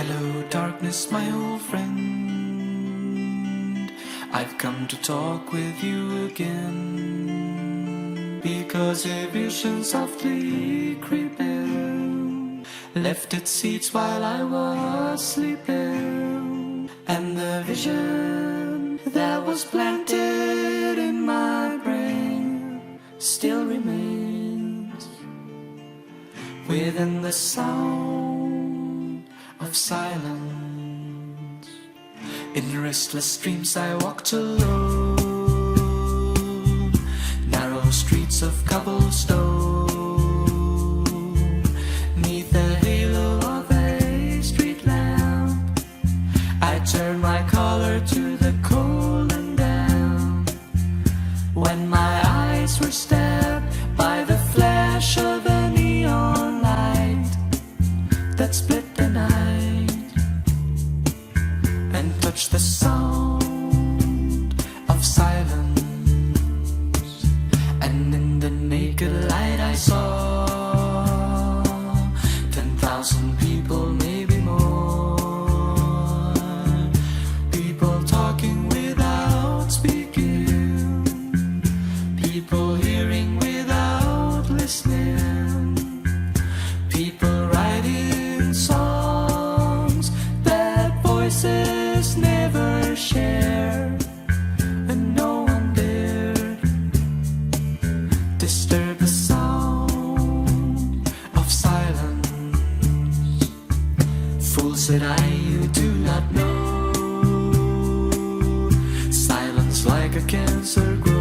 Hello, darkness, my old friend. I've come to talk with you again, because a vision softly creeping left its seeds while I was sleeping, and the vision that was planted in my brain still remains within the sound of silence. In restless dreams I walked alone, narrow streets of cobblestone, neath the halo of a street lamp. I turned my collar to the cold and damp, when my eyes were stabbed by the flash of a neon light that split the night and touched the sound of silence. And in the naked light I saw 10,000 people, maybe more, people talking without speaking, people hearing without listening, people writing songs that voices never share, and no one dared disturb the sound of silence. Fool, said I, you do not know, silence like a cancer grows.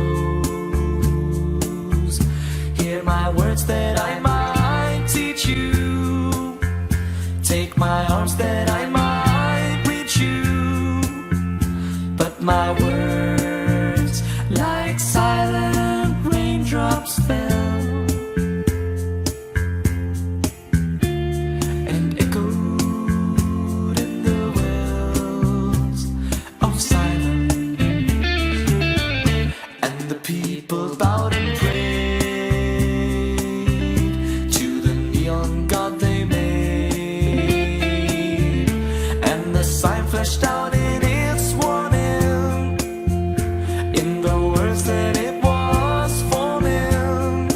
Hear my words that I might teach you, take my arms that I might reach you, but my words like silent raindrops fell and echoed in the wells of silence. And the people bowed and prayed to the neon god they made, and the sign flashed out in its warning, in the words that it was forming.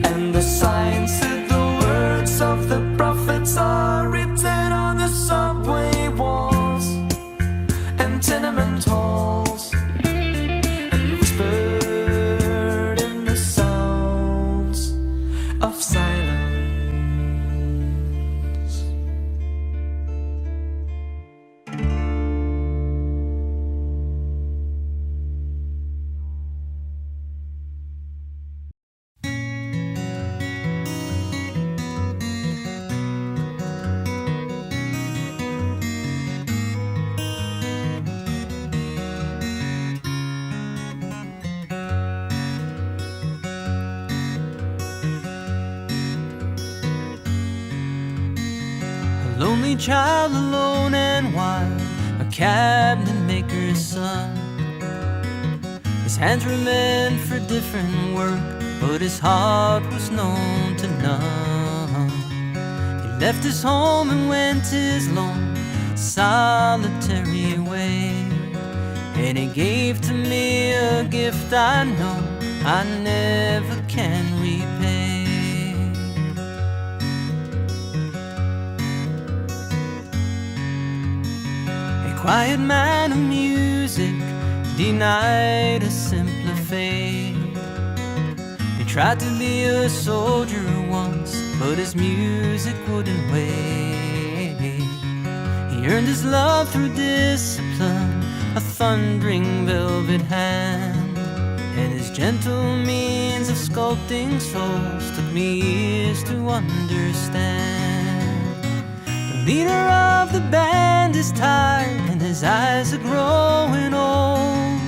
And the sign said the words of the prophets are written on the subway walls and tenement halls, and whispered in the sounds of silence. A lonely child, alone and wild, a cabinet maker's son. His hands were meant for different work, but his heart was known to none. He left his home and went his lone, solitary way, and he gave to me a gift I know I never can repay. Quiet man of music, denied a simpler fate. He tried to be a soldier once, but his music wouldn't wait. He earned his love through discipline, a thundering velvet hand, and his gentle means of sculpting souls took me years to understand. The leader of the band is tired and his eyes are growing old,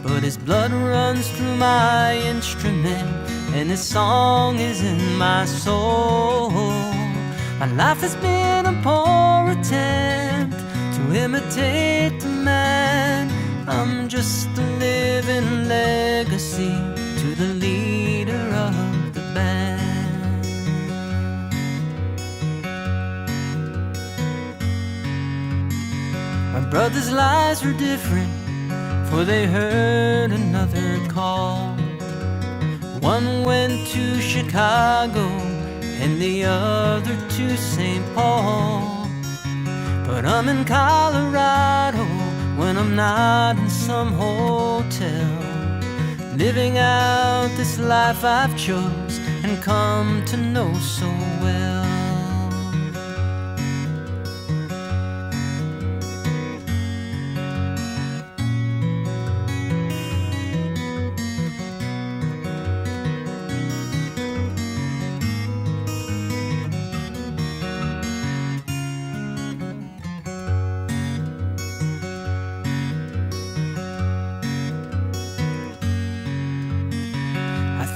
but his blood runs through my instrument and his song is in my soul. My life has been a poor attempt to imitate the man. I'm just a living legacy to the leader of the band. brothers' lives were different, for they heard another call. One went to Chicago and the other to St. Paul. But I'm in Colorado when I'm not in some hotel, living out this life I've chose and come to know so well.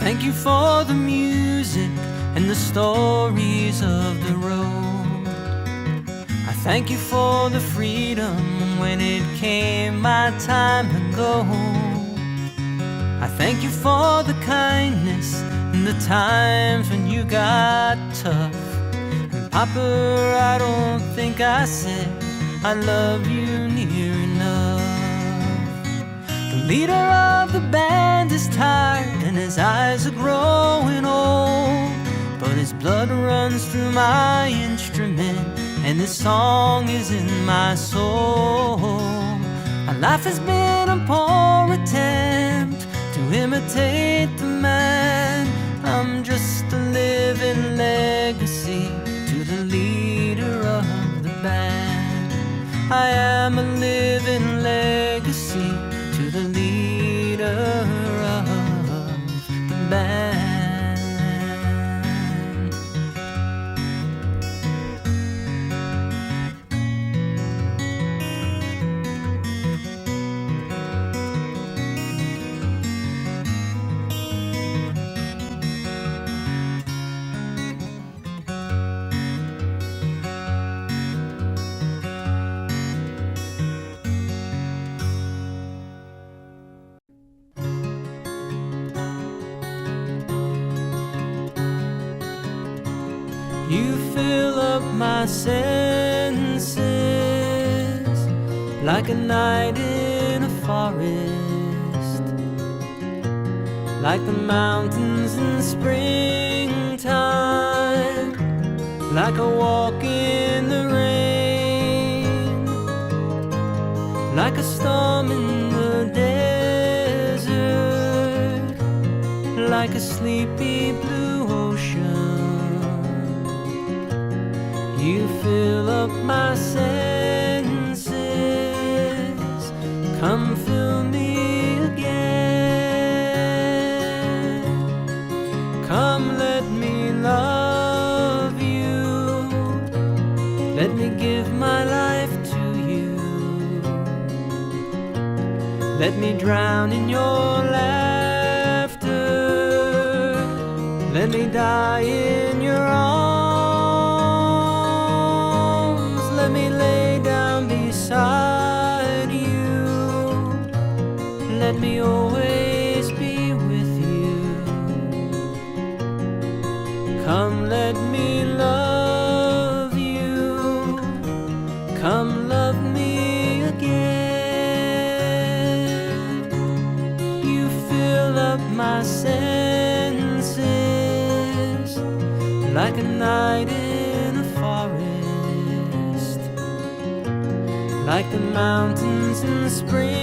Thank you for the music and the stories of the road. I thank you for the freedom when it came my time to go. I thank you for the kindness and the times when you got tough. And Papa, I don't think I said I love you near enough. The leader of the band is tired and his eyes are growing old, but his blood runs through my instrument and this song is in my soul. My life has been a poor attempt to imitate the man. I'm just a living legacy to the leader of the band. I am a living legacy to the leader of the band. You fill up my senses like a night in a forest, like the mountains in springtime, like a walk in the rain, like a storm in the desert, like a sleepy blue ocean. You fill up my senses, come fill me again. Come let me love you, let me give my life to you. Let me drown in your laughter, let me die in your arms. Let me lay down beside you. Let me always be with you. Come let me love you. Come love me again. You fill up my senses like a night in a forest, like the mountains in springtime,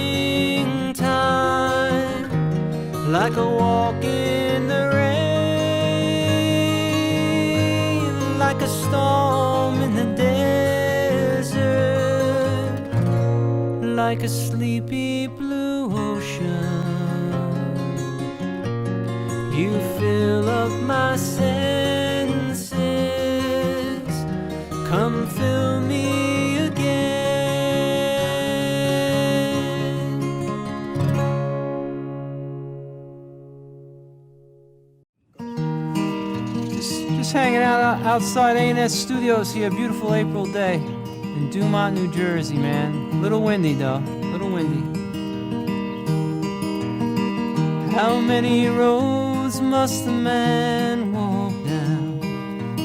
like a walk in the rain, like a storm in the desert, like a sleepy blue ocean. You fill up my senses, come fill me again. Just hanging out outside A&S Studios here, beautiful April day in Dumont, New Jersey, man. Little windy though, little windy. How many roads must a man walk down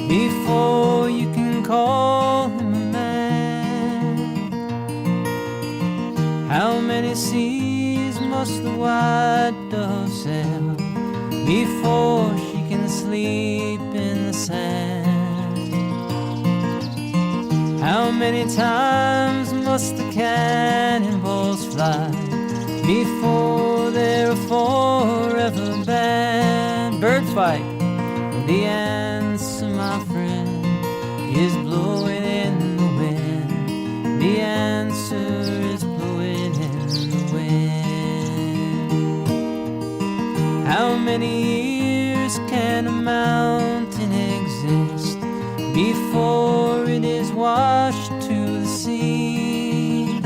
before you can call him a man? seas must the white dove sail before she can sleep in the sand? How many times must the cannonballs fly before they're forever banned? Birds fight. The answer, my friend, is blowing in the wind. The answer is blowing in the wind. How many years can a mountain exist before it is washed to the sea?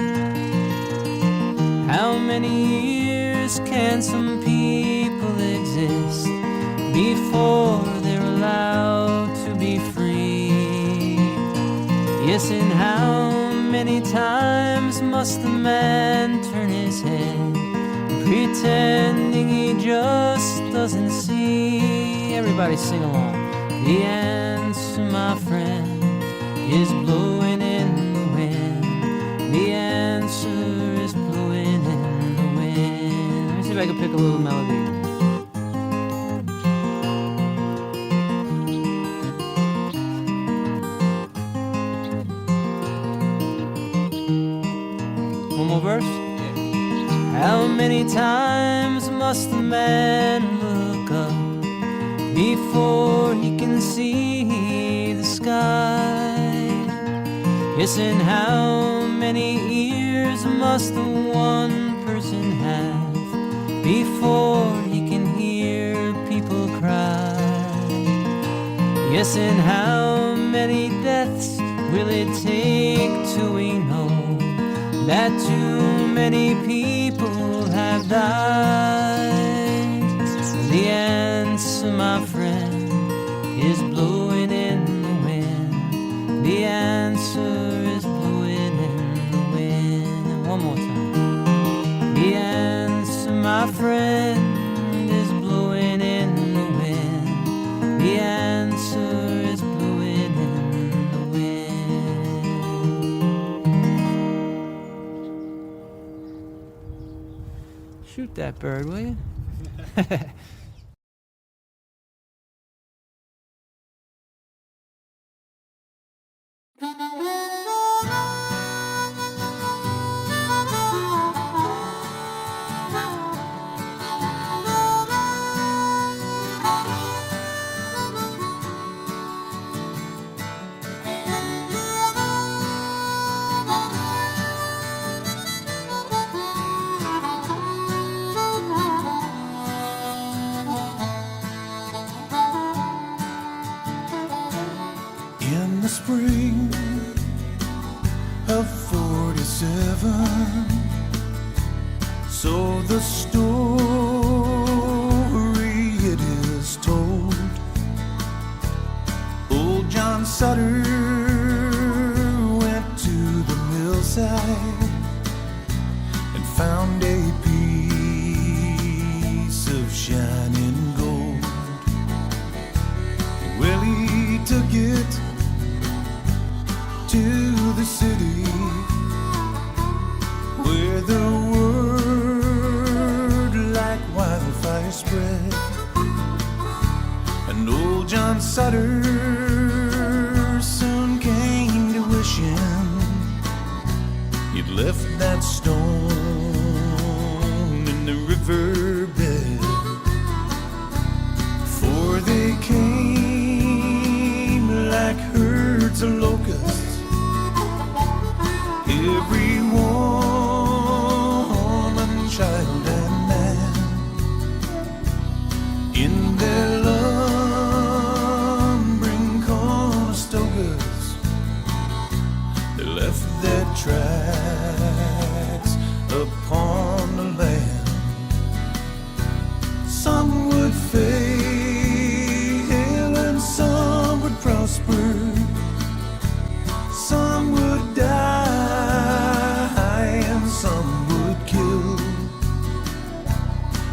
How many years can some people exist before they're allowed to be free? Yes, and how many times must the man turn his head, pretending he just doesn't see? Everybody sing along. The answer, my friend, is blowing in the wind. The answer is blowing in the wind. Let me see if I can pick a little melody. Verse. How many times must the man look up before he can see the sky? Yes, and how many ears must the one person have before he can hear people cry? Yes, and how many deaths will it take till we know that too many people have died? The answer, my friend, is blowing in the wind. The answer is blowing in the wind. One more time. The answer, my friend, is blowing in the wind. The answer is blowing in the wind. Shoot that bird, will you? In the spring of 47, so the story it is told, old John Sutter went to the millside and found a piece of shining gold. Willie took it to the city, where the word like wildfire spread, and old John Sutter soon came to wishing he'd left that stone in the riverbed, for they came like herds of locusts, every woman, child, and man, in their lumbering Conestogas. They left their tracks upon the land. Some would fail and some would prosper, some would die and some would kill.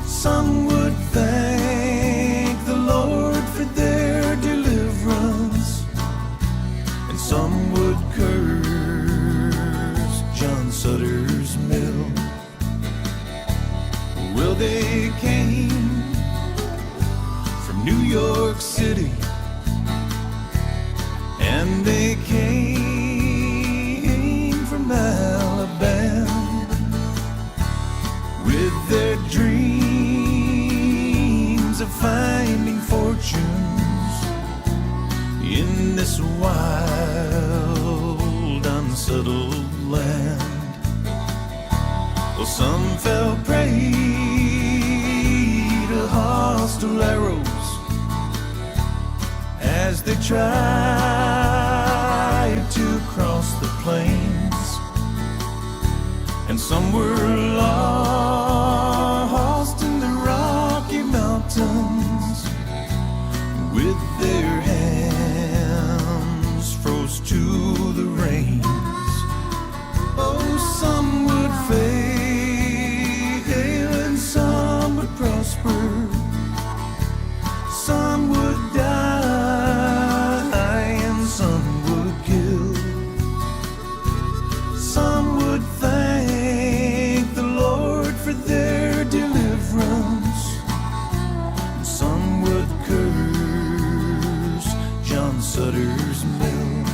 Some would thank the Lord for their deliverance, and some would curse John Sutter's mill. York City, and they came from Alabama with their dreams of finding fortunes in this wild, unsettled land. Well, some fell prey to hostile arrows as they tried to cross the plains, and some were lost in the Rocky Mountains with their hands froze to the reins. Oh, some would fail and some would prosper, some would die and some would kill. Some would thank the Lord for their deliverance, and some would curse John Sutter's mill.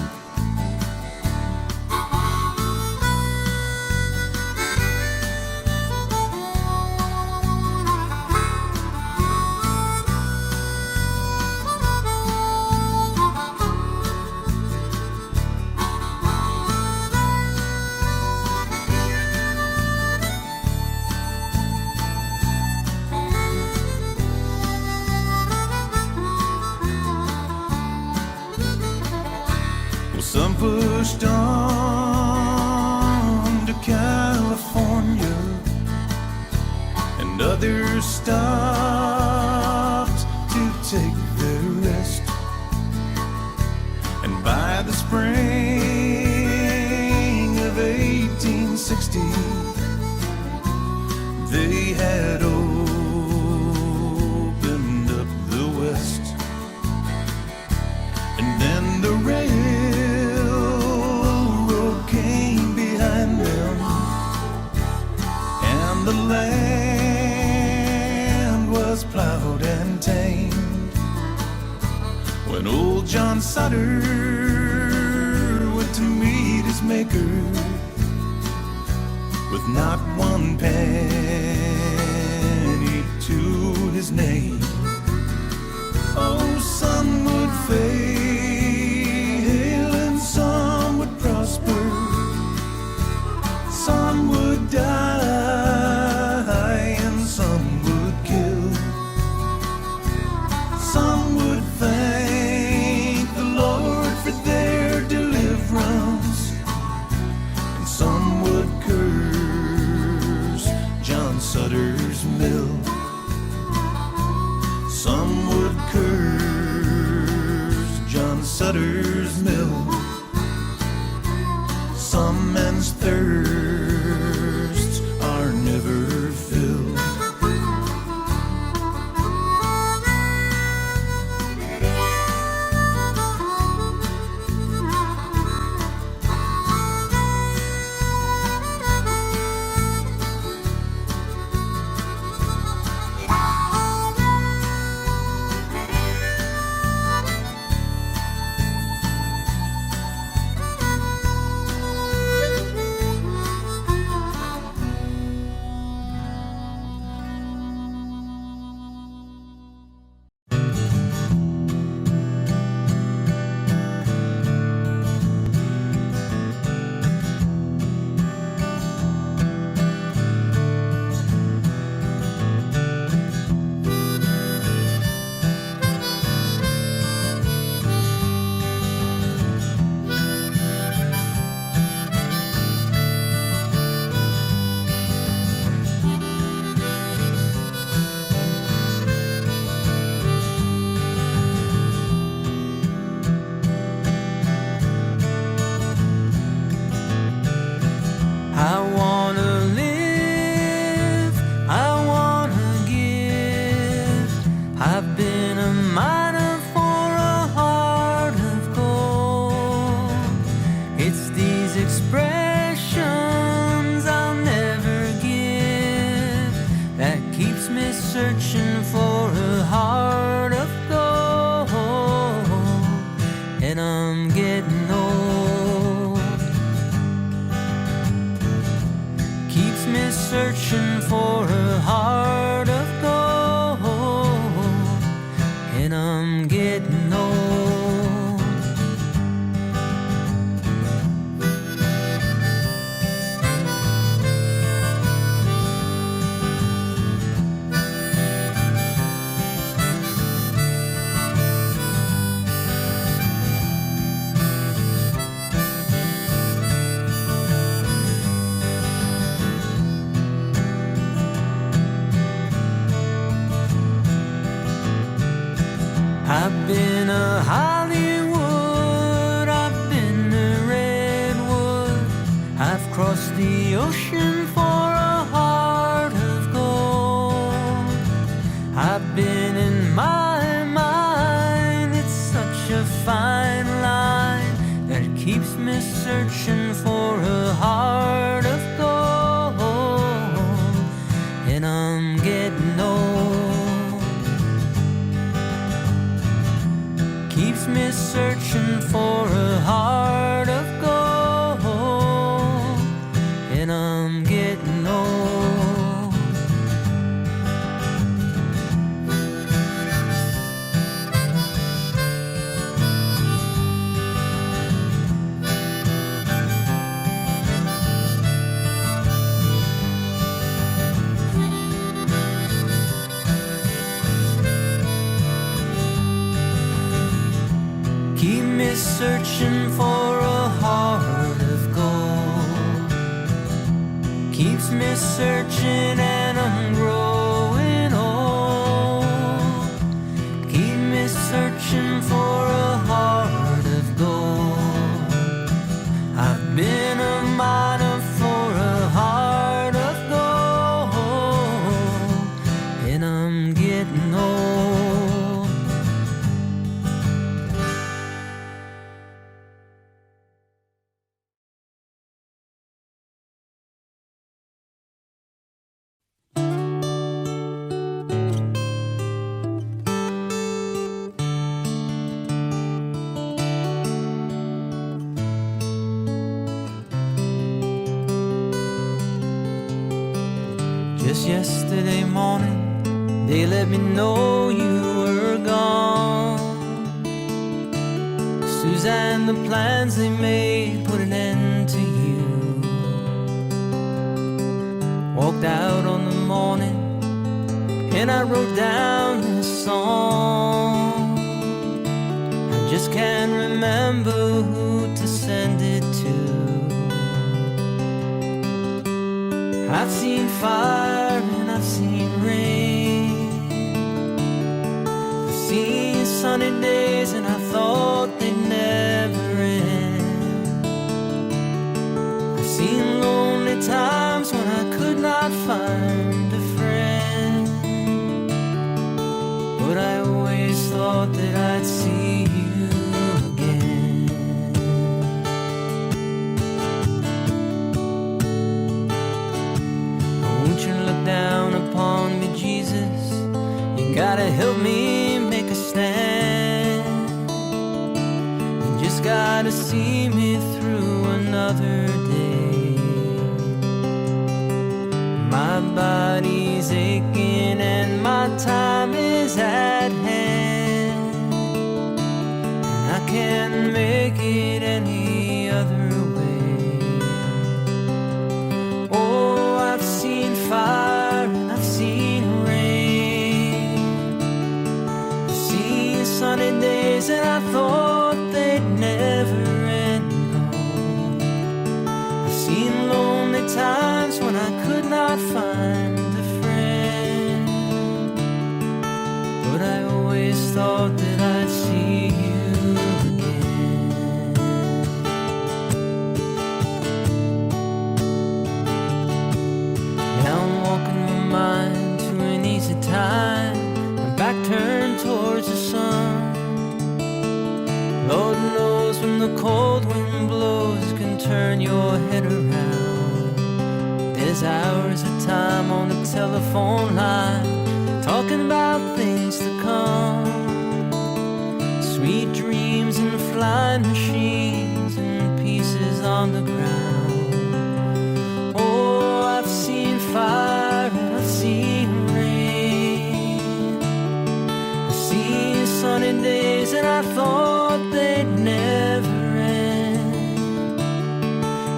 Some pushed on to California, and others stopped to take their rest. And by the spring of 1860, they had opened up the West. And then the railroad came behind them, and the land was plowed and tamed. When old John Sutter went to meet his maker with not one penny to his name, oh, some would fail and some would prosper, some would die and some would kill. Some would thank the Lord for their deliverance, and some would curse John Sutter's mill. Some would curse John Sutter's mill. Some men's thirsts are never filled. searching for a heart of gold. and I'm getting old. Keeps me searching for a heart of gold, and I'm getting old. I've been a Hollywood, I've been a redwood, I've crossed the ocean for a heart of gold. I've been in my mind, it's such a fine line that it keeps me searching for a heart of gold, and I'm getting old. Keeps me searching for a heart of gold, and I'm getting old. Keep me searching for a heart of gold. Keeps me searching and I'm growing old. Keep me searching for a heart of gold. I've been a miner for a heart of gold, and I'm getting old. Just yesterday morning, they let me know you were gone. Suzanne, the plans they made put an end to you. Walked out on the morning, and I wrote down this song. I just can't remember who to send it to. I've seen fire and I've seen rain. I've seen sunny days and I thought they'd never end. I've seen lonely times when I could not find a friend, but I always thought that I'd see you again. Won't you look down upon me, Jesus? You gotta help me make a stand. You just gotta see me through another day. My body's aching and my time is at hand, and I can't make it any other way. Oh, I've seen fire and I've seen rain. I've seen sunny days and I thought they'd never end. I've seen lonely times when I could not find a friend, but I always thought that I'd see you again. Now I'm walking my mind to an easy time, my back turned towards the sun. Lord knows when the cold wind blows it can turn your head around. There's hours of time on the telephone line talking about things to come. sweet dreams and flying machines and pieces on the ground. Oh, I've seen fire and I've seen rain. I've seen sunny days and I thought they'd never end.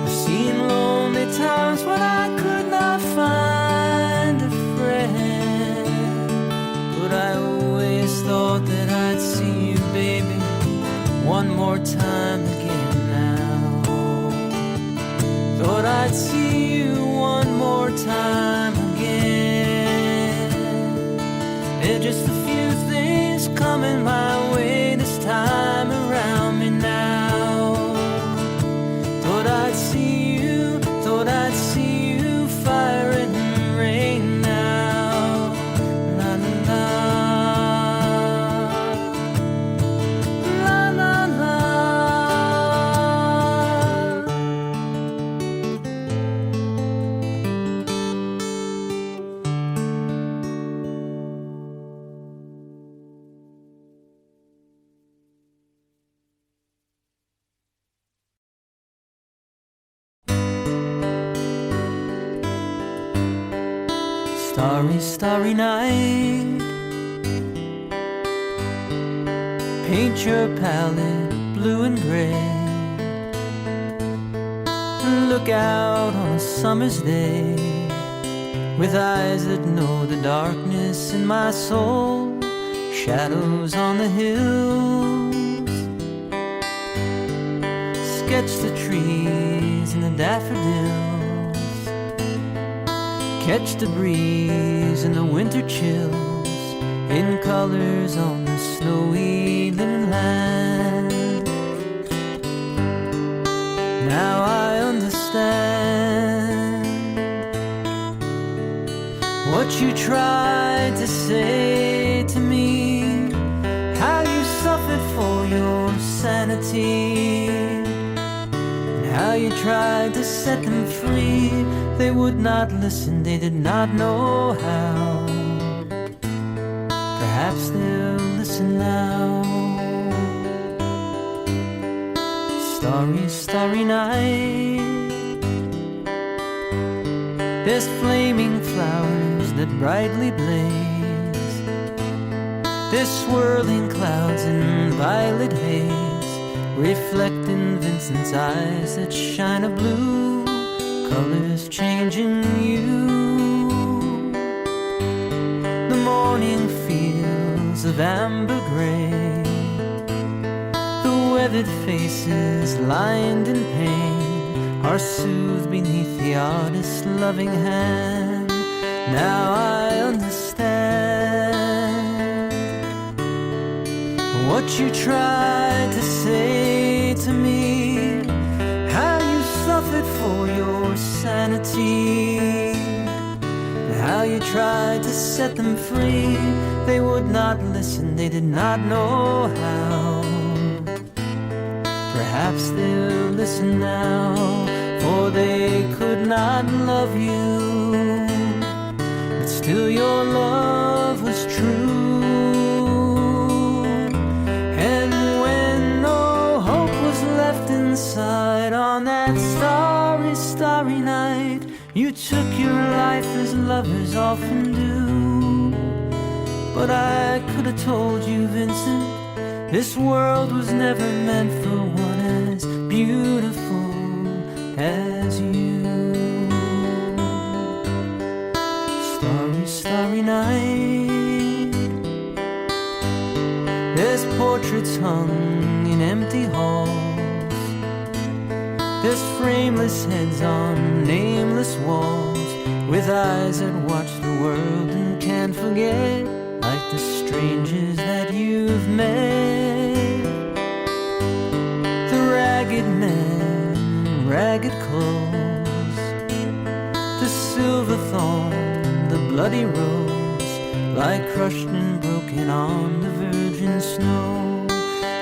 I've seen lonely times when I could not find a friend. But I always thought that I'd see you, baby, one more time again now. Thought I'd see you one more time again. There's just a few things coming my way this time around me now. Thought I'd see you, thought I'd see you, fire and rain now. La la la, la la la. Starry, starry night, paint your palette blue and gray. Look out on a summer's day with eyes that know the darkness in my soul. Shadows on the hills, sketch the trees and the daffodils. Catch the breeze and the winter chills in colors on the snowy little land. Now I understand what you tried to say to me, how you suffered for your sanity, and how you tried to set them free. They would not listen, they did not know how. Perhaps they'll listen now. Starry, starry night, there's flaming flowers that brightly blaze. There's swirling clouds and violet haze, reflecting Vincent's eyes that shine a blue. Colors changing you. The morning fields of amber gray, the weathered faces lined in pain are soothed beneath the artist's loving hand. Now I understand what you tried to say to me, how you suffered for your sanity, and how you tried to set them free. They would not listen, they did not know how. Perhaps they'll listen now, for they could not love you, but still your love was true. And when no hope was left inside on that starry, starry night, you took your life as lovers often do. But I could have told you, Vincent, this world was never meant for one as beautiful as you. Starry, starry night, there's portraits hung in empty halls. There's frameless heads on nameless walls, with eyes that watch the world and can't forget, like the strangers that you've met. The ragged men, ragged clothes, the silver thorn, the bloody rose, lie crushed and broken on the virgin snow.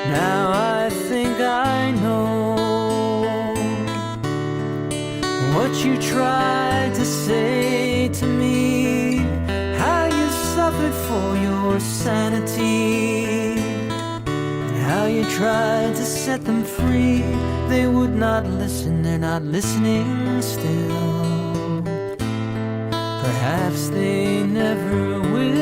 Now I think I know what you tried to say to me, how you suffered for your sanity, how you tried to set them free. They would not listen, they're not listening still. Perhaps they never will.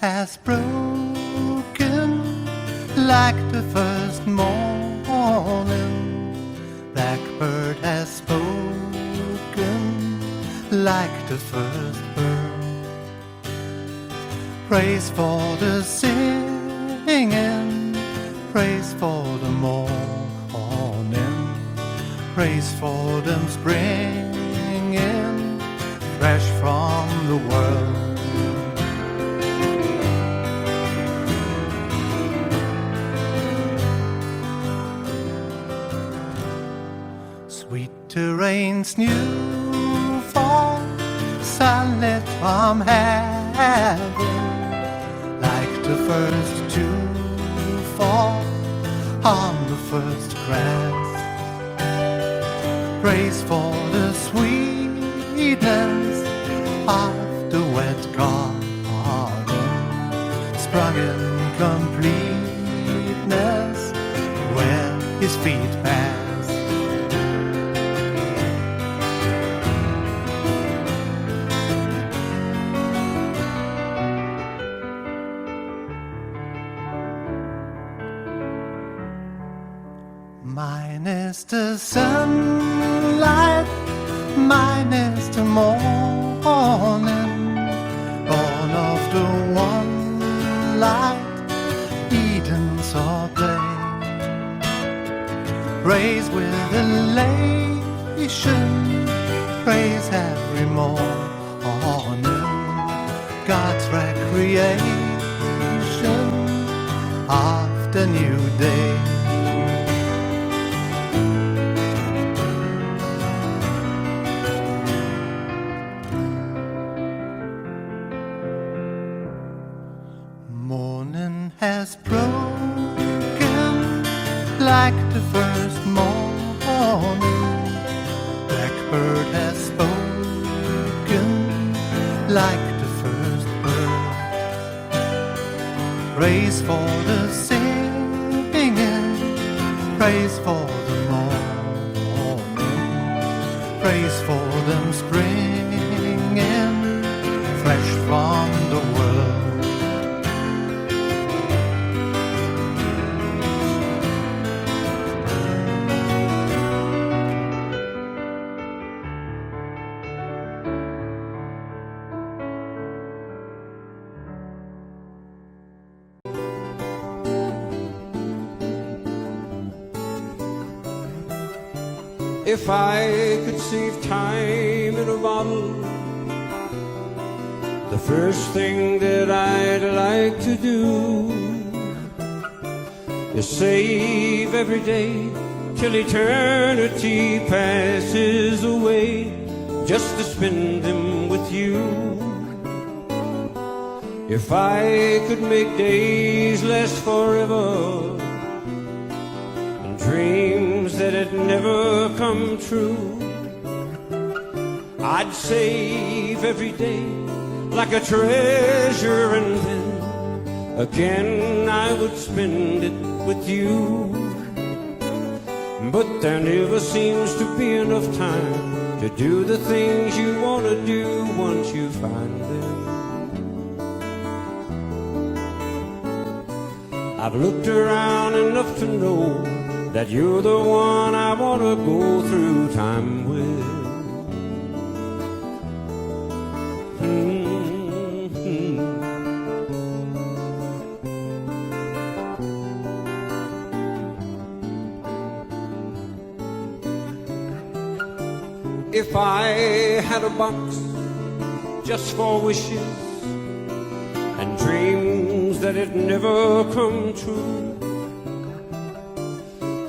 Has broken like the first morning. Blackbird has spoken like the first bird. Praise for the singing, praise for the morning, praise for them springing fresh from the world. To rain's new fall, sunlit from heaven, like the first to fall on the first grass. Praise for the sweetness of the wet garden, sprung in completeness where his feet pass. Mine is the sunlight, mine is the morning, born of the one light, Eden's our play. Praise with elation, praise every morning, God's recreation of the new day. Has broken like the first morning. Blackbird has spoken like the first bird. Praise for the singing, praise for the morning, praise for them springing fresh from the world. If I could save time in a bottle, the first thing that I'd like to do is save every day till eternity passes away, just to spend them with you. If I could make days last forever, dreams that had never come true, I'd save every day like a treasure, and then again I would spend it with you. But there never seems to be enough time to do the things you want to do once you find them. I've looked around enough to know that you're the one I want to go through time with. If I had a box just for wishes and dreams that that it never come true.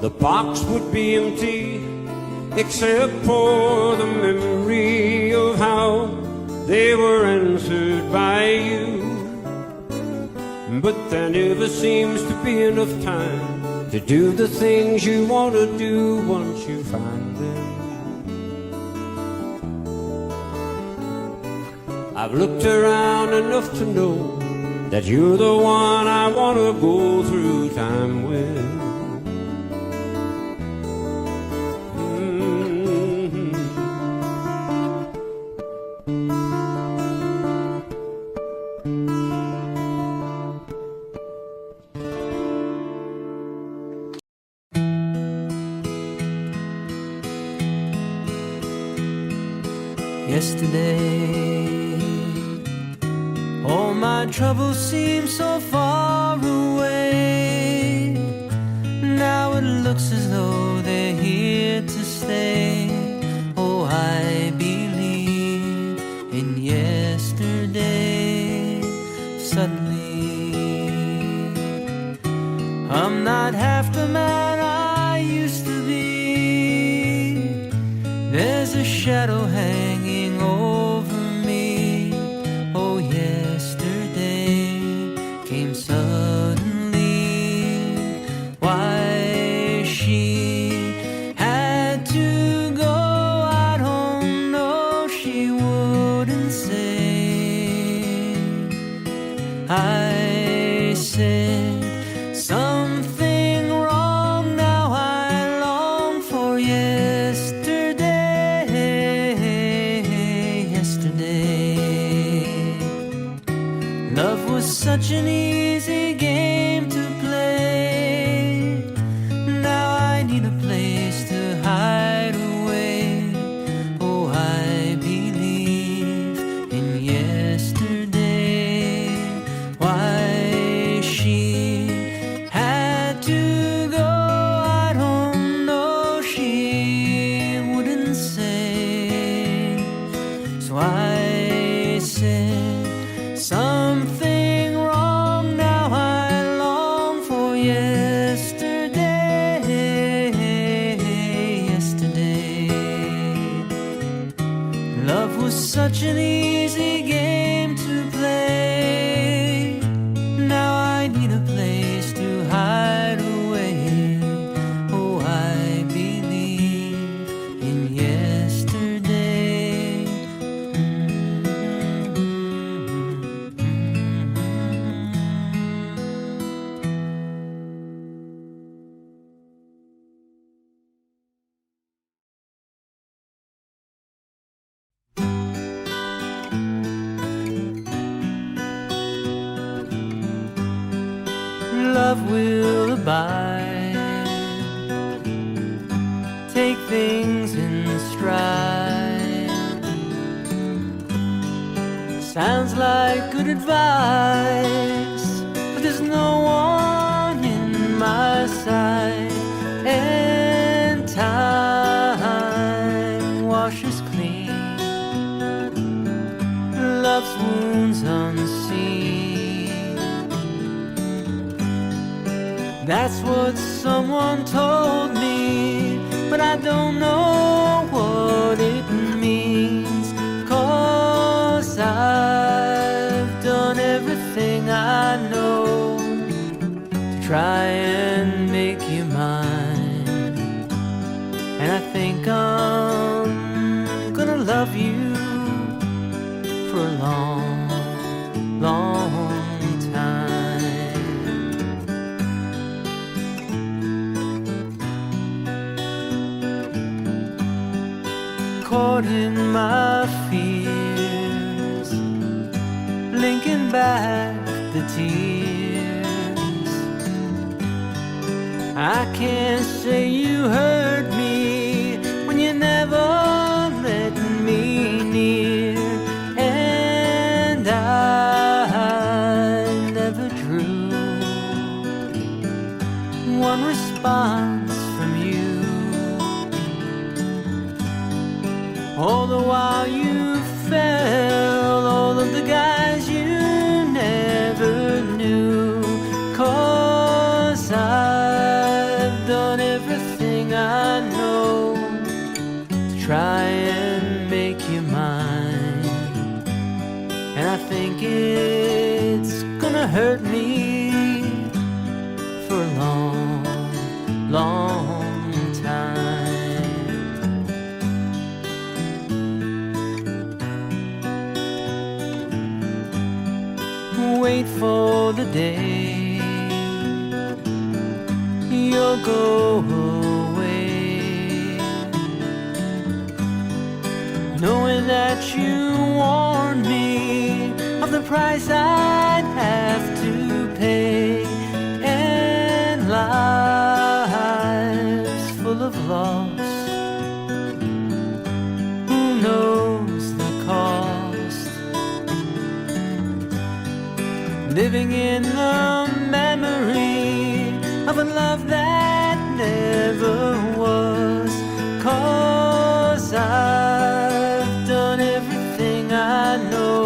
The box would be empty except for the memory of how they were answered by you. But there never seems to be enough time to do the things you want to do once you find them. I've looked around enough to know that you're the one I want to go through time with. Yesterday, all my troubles seem so far away. Now it looks as though they're here to stay. Oh, I believe in yesterday. Suddenly, I'm not half the man I used to be. There's a shadow hanging over me. Oh, yesterday came suddenly. Why she had to go, I don't know. She wouldn't say. I said something wrong. Now I long for yesterday. Love was such an easy game to play. Now I need a place to hide away. Oh, I believe in yesterday. Why she had to go, I don't know. She wouldn't say. So I said something wrong. Now I long for yesterday. Yesterday, love was such an easy game to play. Now I need a place to hide away. Oh, I believe in yesterday. Love will abide, take things in stride. Sounds like good advice, but there's no one in my sight. And time washes clean love's wounds unseen. That's what someone told me, but I don't know what it means. 'Cause I've done everything I know to try and make you mine. And I think I'm gonna love you for a long, long time. Caught in my fears, linking back the tears. I can't say you hurt me when you never let me near. And I never drew one response from you. All the while you fell all of the guys you never knew. everything I know to try and make you mine. And I think it's gonna hurt me for a long, long time. Wait for the day you'll go away, knowing that you warned me of the price I'd have to pay, and lives full of loss. Who knows the cost? Living in the memory of a love that never was, 'cause I've done everything I know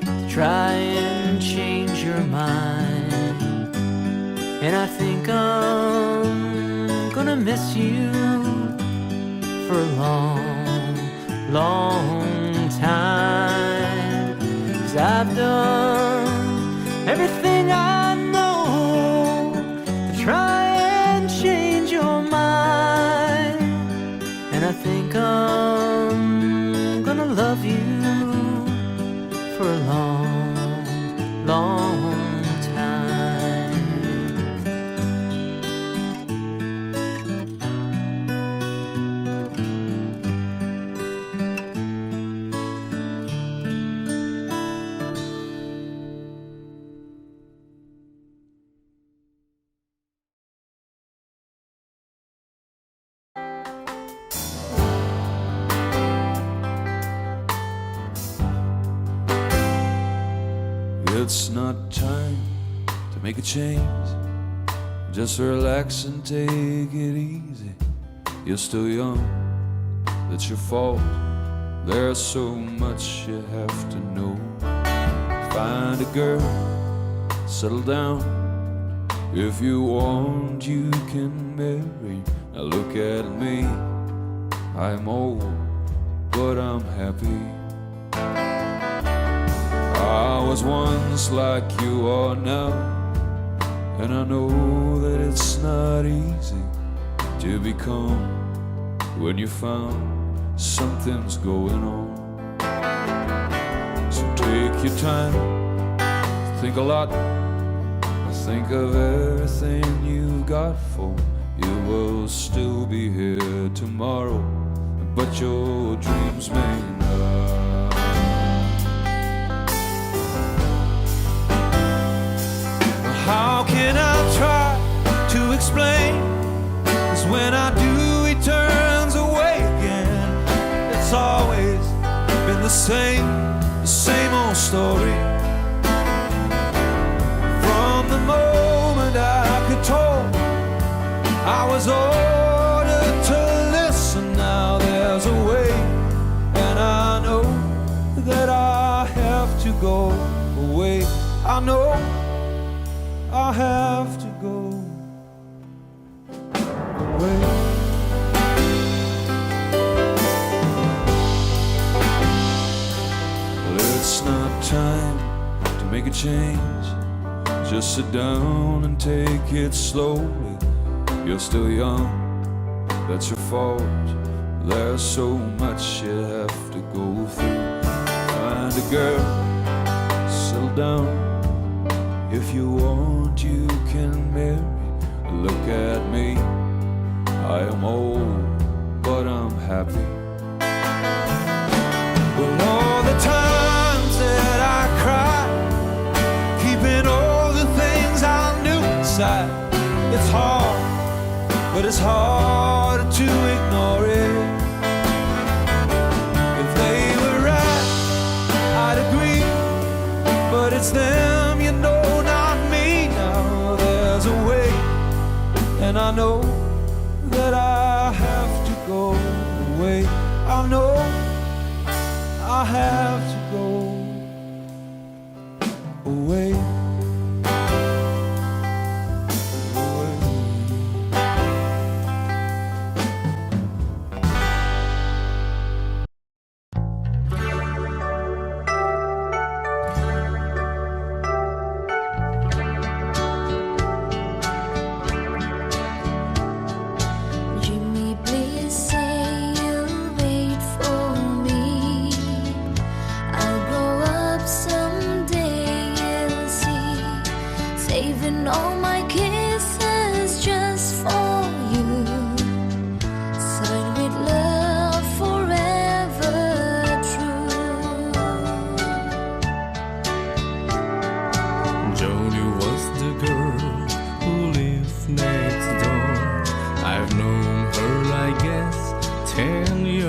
to try and change your mind. And I think I'm gonna miss you for a long, long time, 'cause I've done everything I know to try and change your mind. And I think I'm gonna love you for a long, long time. It's not time to make a change. Just relax and take it easy. You're still young, that's your fault. There's so much you have to know. Find a girl, settle down. If you want, you can marry. Now look at me, I'm old, but I'm happy. I was once like you are now, and I know that it's not easy to become when you found something's going on. So take your time, think a lot, think of everything you've got, for you will still be here tomorrow, but your dreams may not. How can I try to explain? 'Cause when I do, he turns away again. It's always been the same old story. From the moment I could talk, I was ordered to listen. Now there's a way, and I know that I have to go away. I know I have to go away. Well, it's not time to make a change. Just sit down and take it slowly. You're still young, that's your fault. There's so much you have to go through. Find a girl, settle down. If you want, you can marry. Look at me, I am old, but I'm happy. Well, all the times that I cried, keeping all the things I knew inside, it's hard, but it's harder to ignore it. If they were right, I'd agree, but it's them, you know, not me. Now there's a way, and I know that I have to go away. I know I have to go away. Away.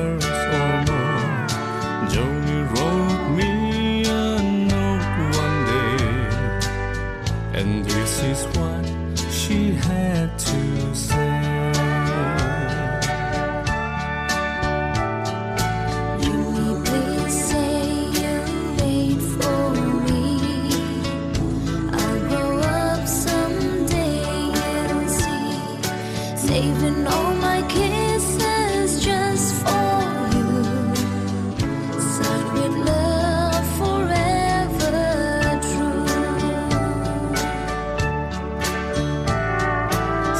years or more, Joni wrote me a note one day, and this is what she had to say. Saving all my kisses just for you, signed with love forever true.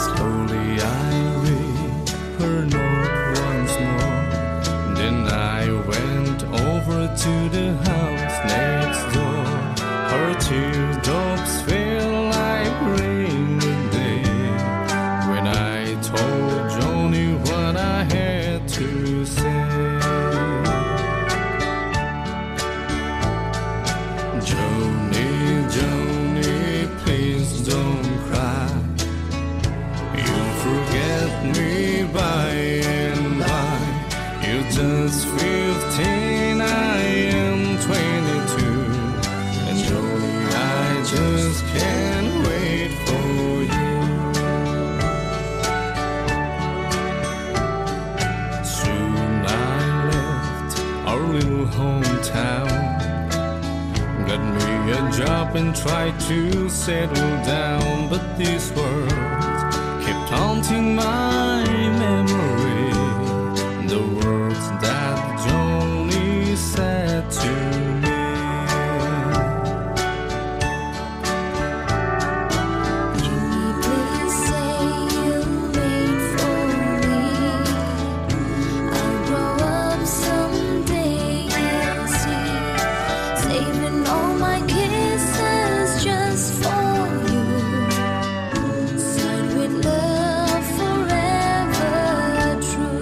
Slowly I read her note once more, then I went over to the house next door. Her teardrops fell like rain today when I told Joni what I had to say. Joni, Joni, please don't cry. You'll forget me by and by. You're just 15, I am 22. And Joni, I just can't wait for you. Our little hometown, got me a job and tried to settle down, but these words kept haunting my memory. The words that Joni said to me. Joni, please say you'll wait for me. I'll grow up someday and see, saving all my kisses just for you, signed with love forever true.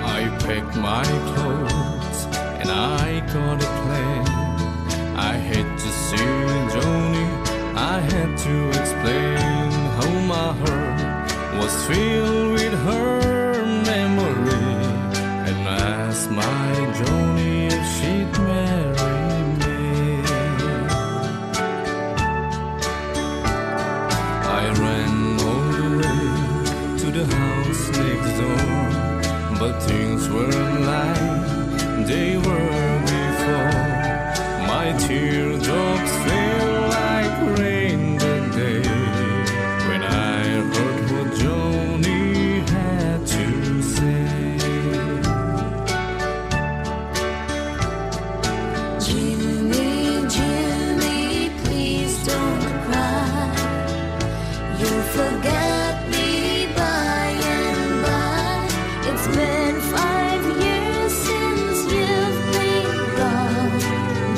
I packed my clothes and I got a plan. I had to see Joni, I had to explain how my heart was filled with her memory, and asked my Joni if she'd marry me. I ran all the way to the house next door, but things weren't like they were before. My teardrops fell like rain that day when I heard what Joni had to say. Jimmy, Jimmy, please don't cry. You'll forget me by and by. It's been 5 years since you've been gone.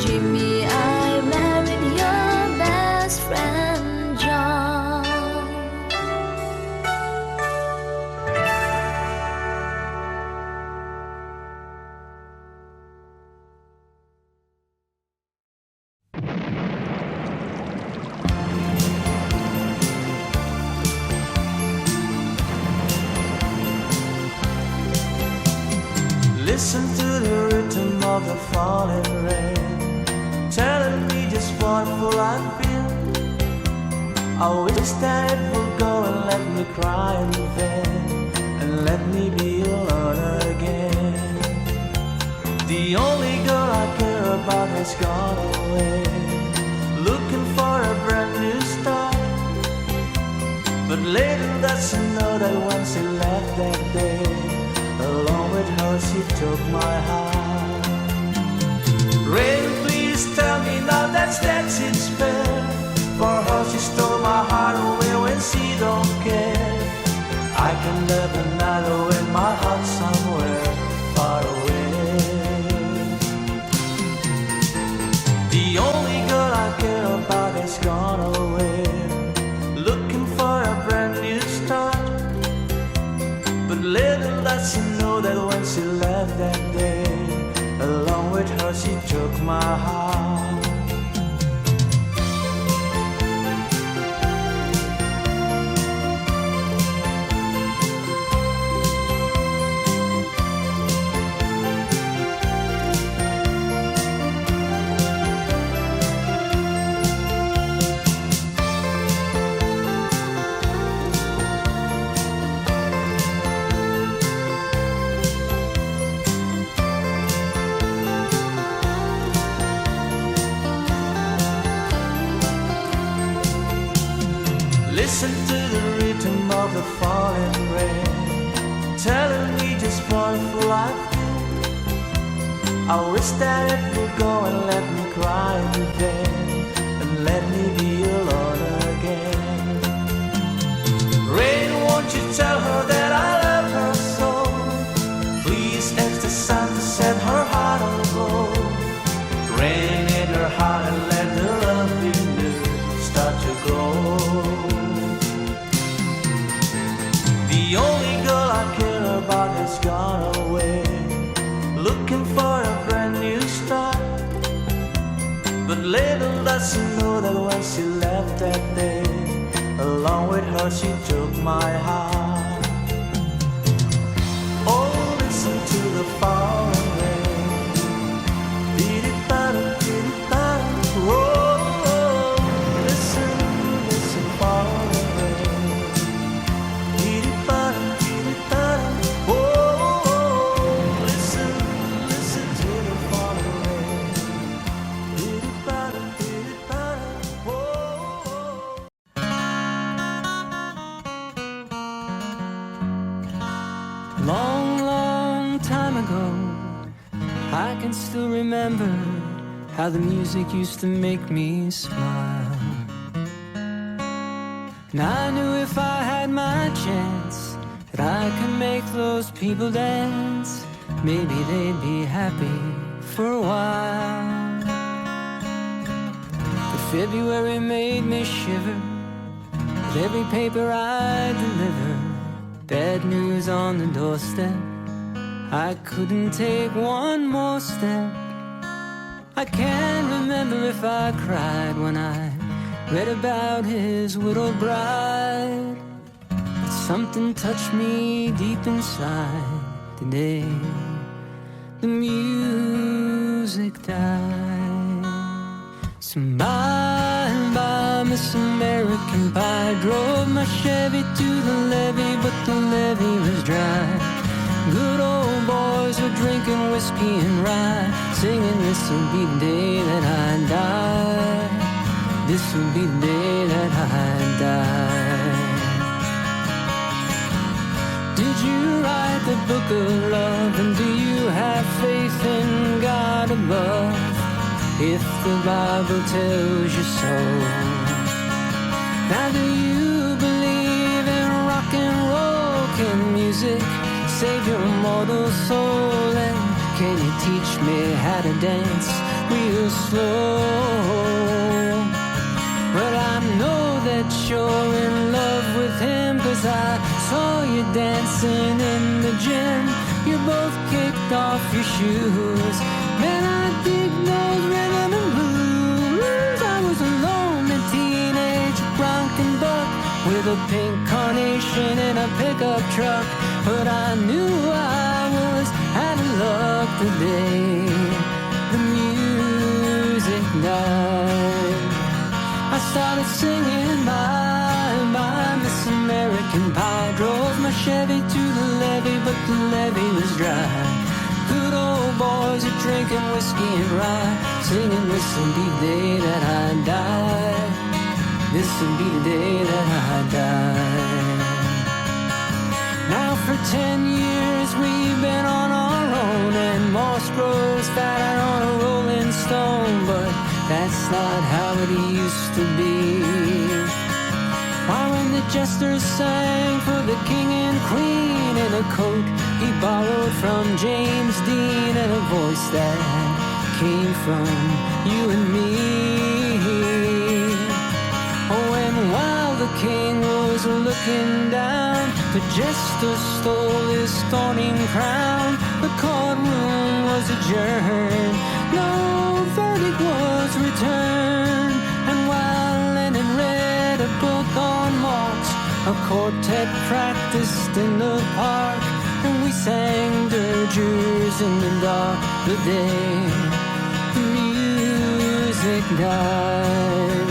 Jimmy, I married your best friend John. Listen to the rhythm of the falling rain, telling me just what fool I've been. I wish that it would go and let me cry in vain, and let me be alone again. The only girl I care about has gone away, looking for a brand new start. But little does she know that when she left that day, along with her she took my heart. Rain, please tell me now that's it's fair. For her she stole my heart away when she don't care. I can live another in my heart somewhere far away. The only girl I care about has gone away, looking for a brand new start. But little does she know that when she left that day, along with her she took my heart. Listen to the rhythm of the falling rain, telling me just wonderful life. I wish that it would go and let me cry again, and let me be alone again. Rain, won't you tell her that I love her so? Please ask the sun to set her heart aglow. Rain in her heart and let the love in you start to grow. The only girl I care about has gone away, looking for a brand new start. But little does she know that when she left that day, along with her she took my heart. Oh, listen to the falling rain. Dee-dee-da-da, dee-dee-da-da. Oh, listen, listen, falling rain. Dee-dee-da-da, dee-dee-da-da. Oh, listen, listen to the falling rain. Dee-dee-da-da, dee-dee-da-da. Oh. Long, long time ago, I can still remember how the music used to make me smile. And I knew if I had my chance that I could make those people dance, maybe they'd be happy for a while. But February made me shiver with every paper I delivered. Bad news on the doorstep, I couldn't take one more step. I can't remember if I cried when I read about his widowed bride, but something touched me deep inside the day the music died. So bye, bye, Miss American Pie. Drove my Chevy to the levee, but the levee was dry. Good old boys were drinking whiskey and rye, singing, this'll be the day that I die. This'll be the day that I die. Did you write the book of love, and do you have faith in God above? If the Bible tells you so. Now do you believe in rock and roll? Can music save your mortal soul? And can you teach me how to dance real slow? Well, I know that you're in love with him, 'cause I saw you dancing in the gym. You both kicked off your shoes. Man, I dig those rhythm and blues. I was a lonely teenage bronco buck with a pink carnation in a pickup truck, but I knew I was out of luck the day the music died. I started singing bye, bye, Miss American Pie. Drove my Chevy to the levee, but the levee was dry. Good old boys are drinking whiskey and rye, singing, this'll be the day that I die. This'll be the day that I die. Now for 10 years we've been on our own, and moss grows fatter on a rolling stone, but that's not how it used to be. Why, when the jesters sang for the king and queen in a coat he borrowed from James Dean, and a voice that came from you and me. Oh, and while the king was looking down, the jester stole his thorny crown. The courtroom was adjourned, no verdict was returned. And while Lennon read a book on Marx, a quartet practiced in the park, and we sang dirges in the dark the day the music died.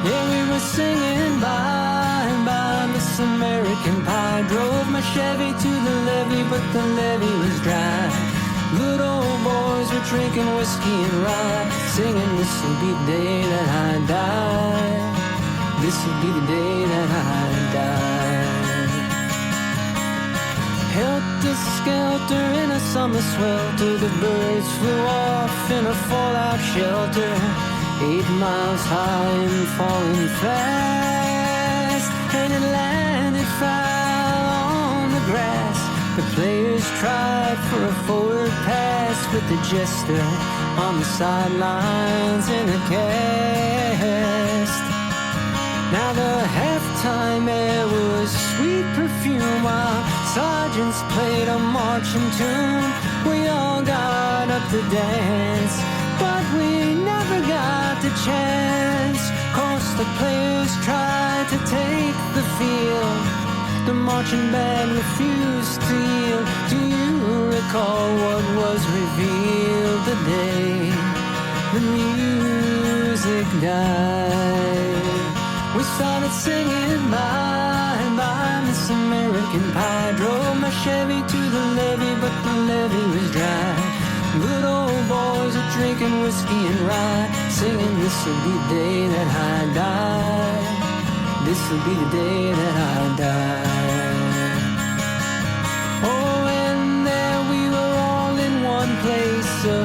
Yeah, we were singing bye, bye, Miss American Pie. Drove my Chevy to the levee, but the levee was dry. Good old boys were drinking whiskey and rye, singing, this'll be the day that I die. This will be the day that I die. Helter-skelter in a summer swelter, the birds flew off in a fallout shelter, 8 miles high and falling fast, and it landed foul on the grass. The players tried for a forward pass with the jester on the sidelines in a cast. Now the halftime air was sweet perfume while sergeants played a marching tune. We all got up to dance, but we never got the chance, 'cause the players tried to take the field. The marching band refused to yield. Do you recall what was revealed the day the music died? We started singing bye, bye, Miss American Pie. Drove my Chevy to the levee, but the levee was dry. Good old boys are drinking whiskey and rye, singing this will be the day that I die. This will be the day that I die. Oh, and there we were all in one place, a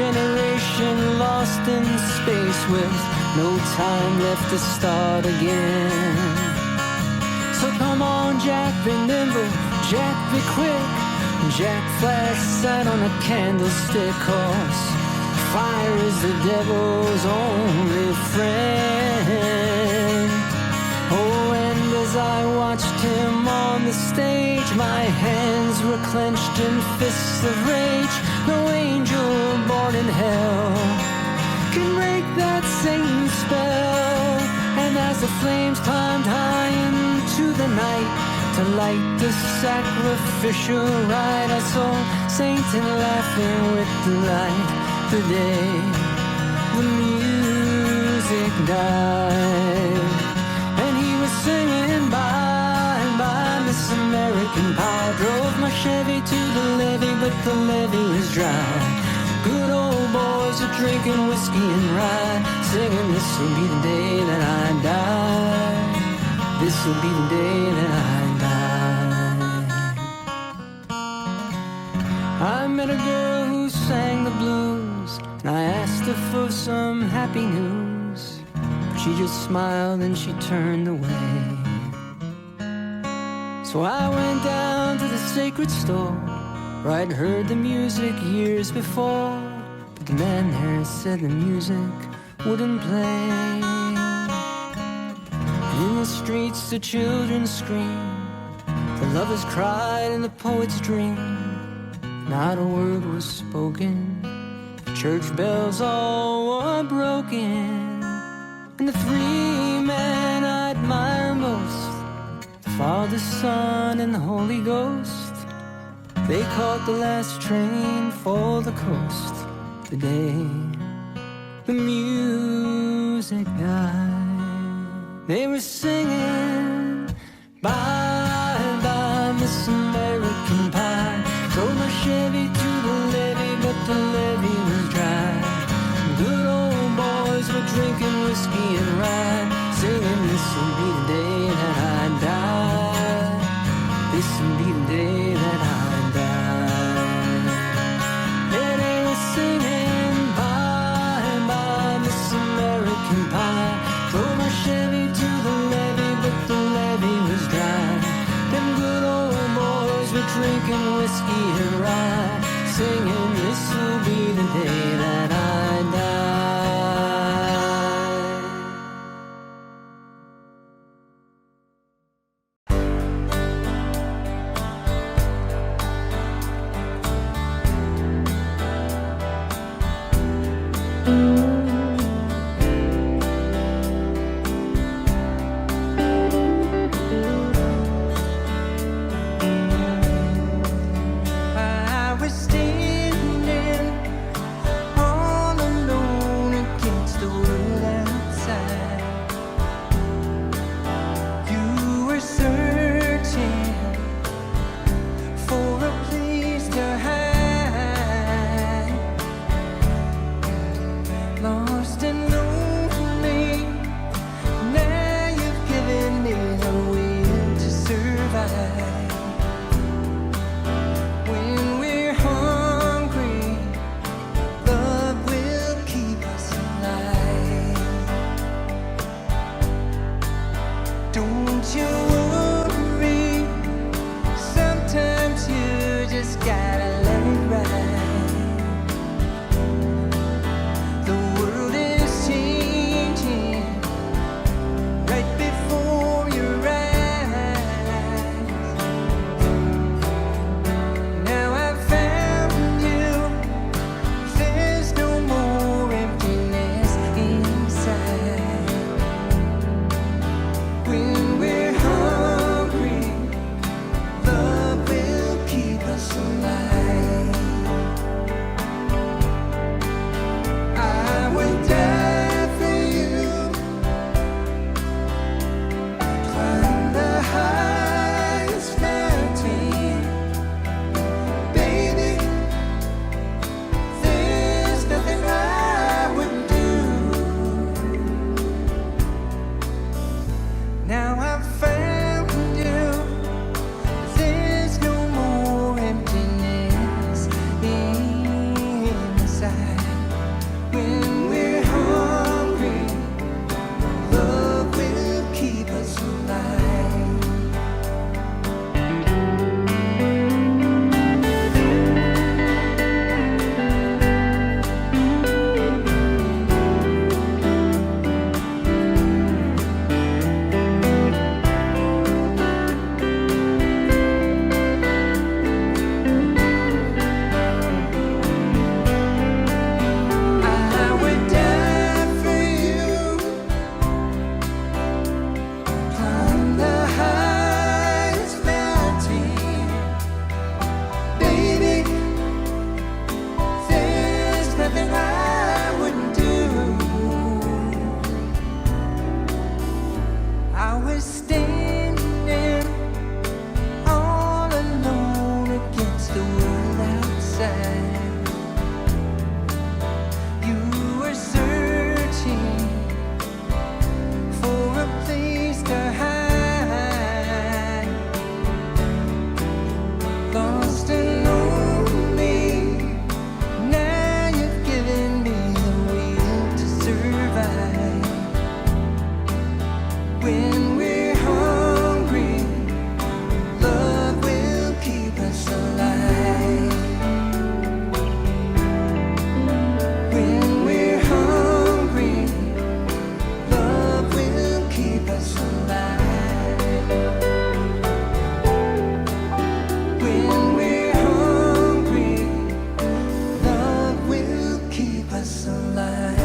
generation lost in space with no time left to start again. So come on, Jack, be nimble, Jack, be quick. Jack Flash sat on a candlestick, 'cause fire is the devil's only friend. Oh, and as I watched him on the stage, my hands were clenched in fists of rage. No angel born in hell can break that Satan spell. And as the flames climbed high into the night to light the sacrificial rite, I saw Satan laughing with delight the day the music died. And he was singing bye, bye, Miss American Pie. Drove my Chevy to the levee, but the levee was dry. Good old boys are drinking whiskey and rye, singing this will be the day that I die. This will be the day that I die. I met a girl who sang the blues, and I asked her for some happy news, but she just smiled and she turned away. So I went down to the sacred store where I'd heard the music years before, but the man there said the music wouldn't play. And in the streets the children screamed, the lovers cried and the poets dreamed. Not a word was spoken, the church bells all were broken. And the 3 men I admire most, the Father, Son, and the Holy Ghost, they caught the last train for the coast the day the music died. They were singing bye, bye, Miss American Pie. Drove my Chevy to the levee, but the levee was dry. Good old boys were drinking whiskey and rye, singing this will be the day that I die. This will be the day that I die. Yeah, they were singing bye, bye, Miss American Pie. Drove my Chevy to the levee, but Don't you worry, sometimes you just gotta let it ride. The world is changing right before your eyes. Now I've found you, there's no more emptiness inside. When we're hungry, love will keep us alive. I would die for you, climb the highest mountain. Baby, there's nothing I wouldn't do. Now I've found you, there's no more emptiness inside. When we're hungry, love will keep us alive. I would die for you, climb the highest mountain. Baby, there's nothing I wouldn't do. I was standing all alone against the world outside. You were searching for a place to hide. Lost and lonely, now you've given me the will to survive. When we're hungry, love will keep us alive. When we're hungry, love will keep us alive. When we're hungry, love will keep us alive.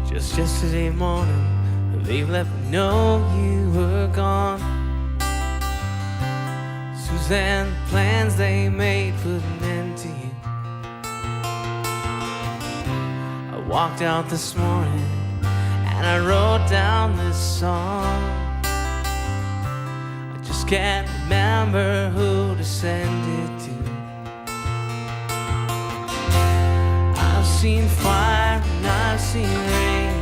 Just yesterday morning, they let me know you were gone. Suzanne, the plans they made put an end to you. I walked out this morning and I wrote down this song. I just can't remember who to send it to. I've seen fire and I've seen rain.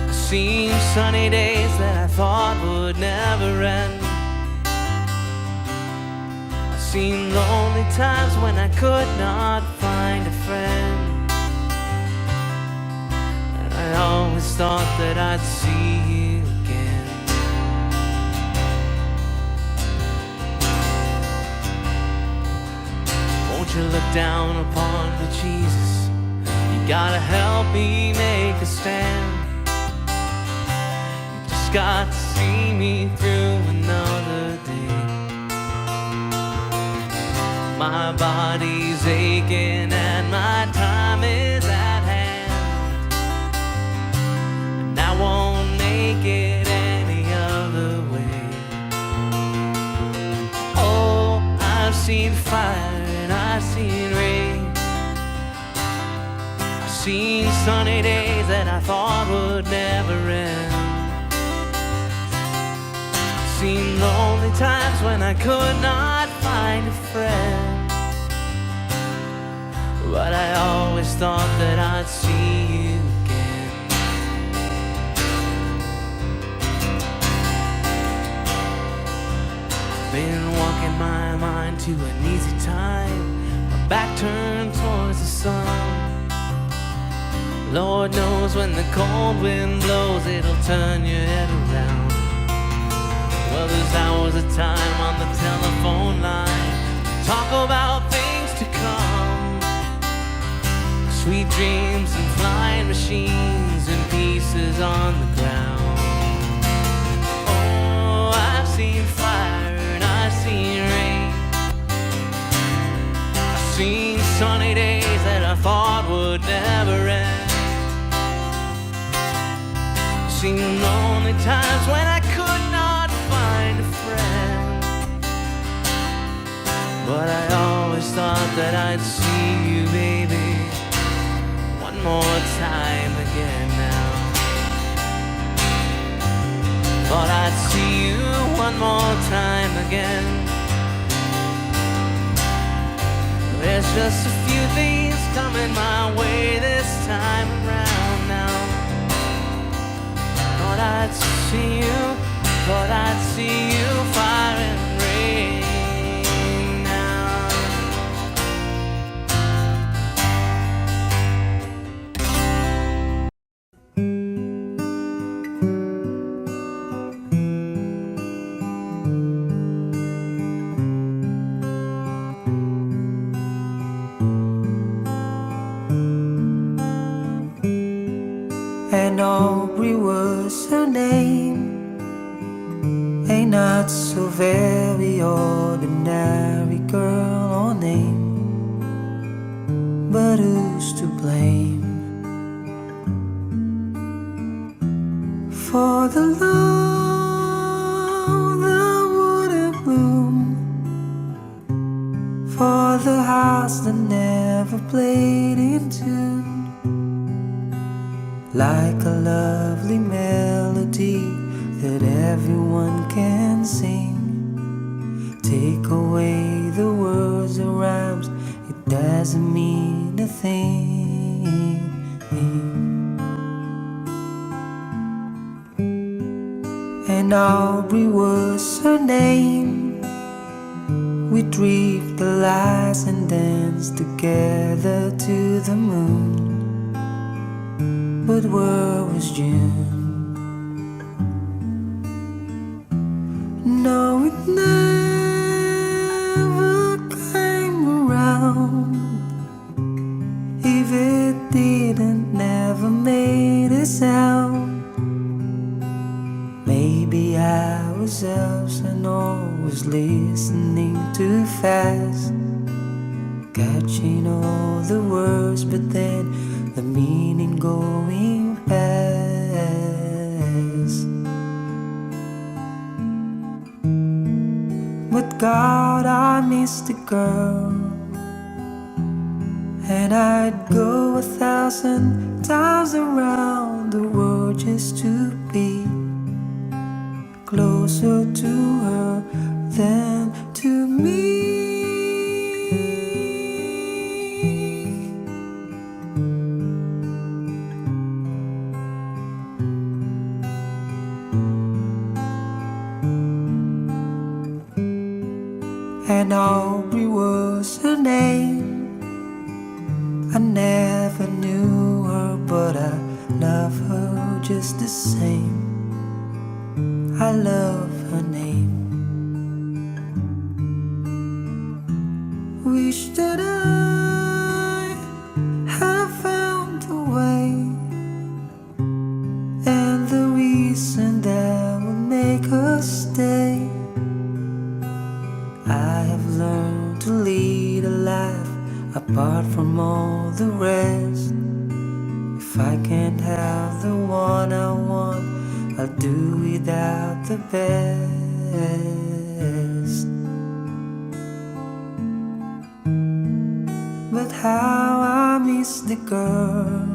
I've seen sunny days that I thought would never end. I've seen lonely times when I could not find a friend. And I always thought that I'd see you again. Won't you look down upon me, Jesus? You gotta help me make a stand. You just got to see me through another day. My body's aching and my time is at hand, and I won't make it any other way. Oh, I've seen fire and I've seen rain. I've seen sunny days that I thought would never end. I've seen lonely times when I could not find a friend. but I always thought that I'd see you again. Been walking my mind to an easy time, my back turned towards the sun. Lord knows when the cold wind blows, it'll turn your head around. Well, there's hours of time on the telephone line, talk about things to come, sweet dreams and flying machines and pieces on the ground. Oh, I've seen fire and I've seen rain, I've seen sunny days that I thought would never end, seen lonely times when I could not find a friend, but I always thought that I'd see you, baby, one more time again now. Thought I'd see you one more time again. There's just a few things coming my way this time around now. Thought I'd see you, thought I'd see you, fire and rain now. And Aubrey was her name, a not so very ordinary girl or name, but who's to blame for the love that wouldn't bloom, for the hearts that never played in tune, like a lovely melody that everyone can sing. Take away the words or rhymes, it doesn't mean a thing. And Aubrey was her name. We dreamed the lies and danced together to the moon. But where was June? No, it never came around. If it didn't, never made a sound. Maybe I was absent or was listening too fast, catching all the words, but then the meaning going past. But God, I missed the girl, and I'd go 1,000 times around the world just to be closer to her than to me. And Aubrey was her name. I never knew her, but I love her just the same. I love her name. Wish that I had found a way, and the reason that would make her stay. I have learned to lead a life apart from all the rest. If I can't have the one I want, I'll do without the best. But how I miss the girl,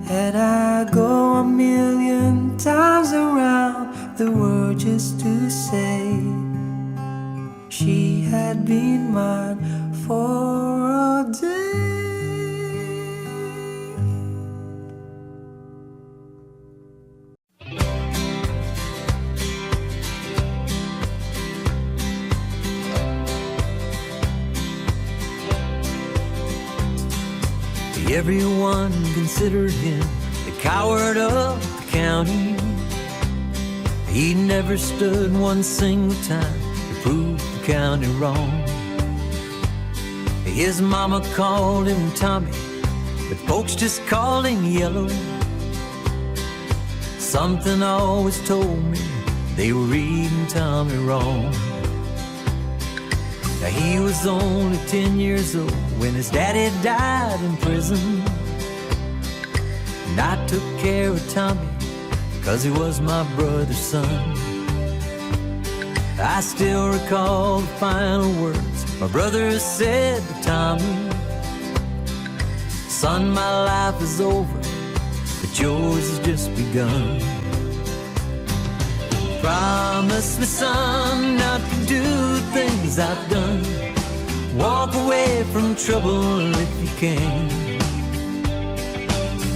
and I go 1,000,000 times around the world just to say she had been mine for a Everyone considered him the coward of the county. He never stood one single time to prove the county wrong. His mama called him Tommy, but folks just called him Yellow. Something always told me they were reading Tommy wrong. Now he was only 10 years old when his daddy died in prison. And I took care of Tommy 'cause he was my brother's son. I still recall the final words my brother said to Tommy. Son, my life is over, but yours has just begun. Promise me, son, not to do things I've done. Walk away from trouble if you can.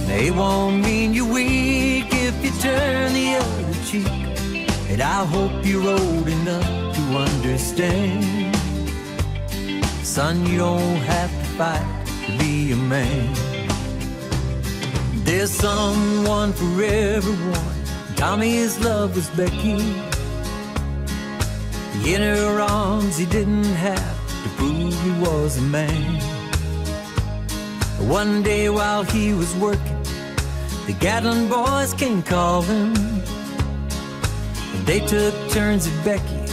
It won't mean you're weak if you turn the other cheek. And I hope you're old enough to understand. Son, you don't have to fight to be a man. There's someone for everyone. Tommy's love was Becky. In her arms he didn't have to prove he was a man. One day while he was working, the Gatlin boys came calling. And they took turns at Becky,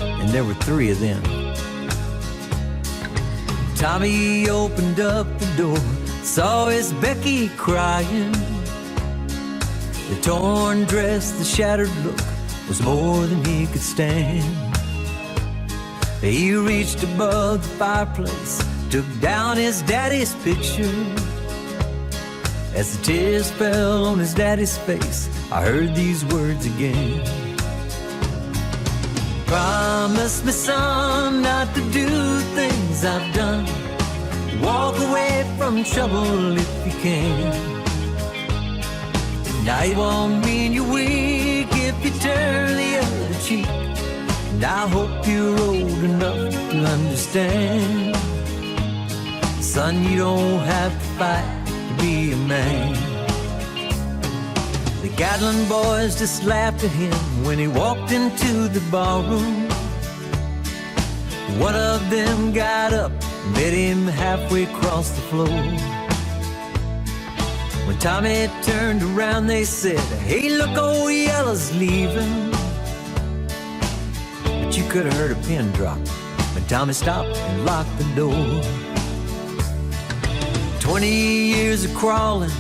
and there were 3 of them. Tommy opened up the door, saw his Becky crying. The torn dress, the shattered look was more than he could stand. He reached above the fireplace, took down his daddy's picture. As the tears fell on his daddy's face, I heard these words again. Promise me, son, not to do things I've done. Walk away from trouble if you can. Now it won't mean you're weak if you turn the other cheek. And I hope you're old enough to understand. Son, you don't have to fight to be a man. The Gatlin boys just laughed at him when he walked into the barroom. One of them got up and met him halfway across the floor. When Tommy turned around they said, "Hey, look, old Yellow's leaving." But you could have heard a pin drop when Tommy stopped and locked the door. 20 years of crawling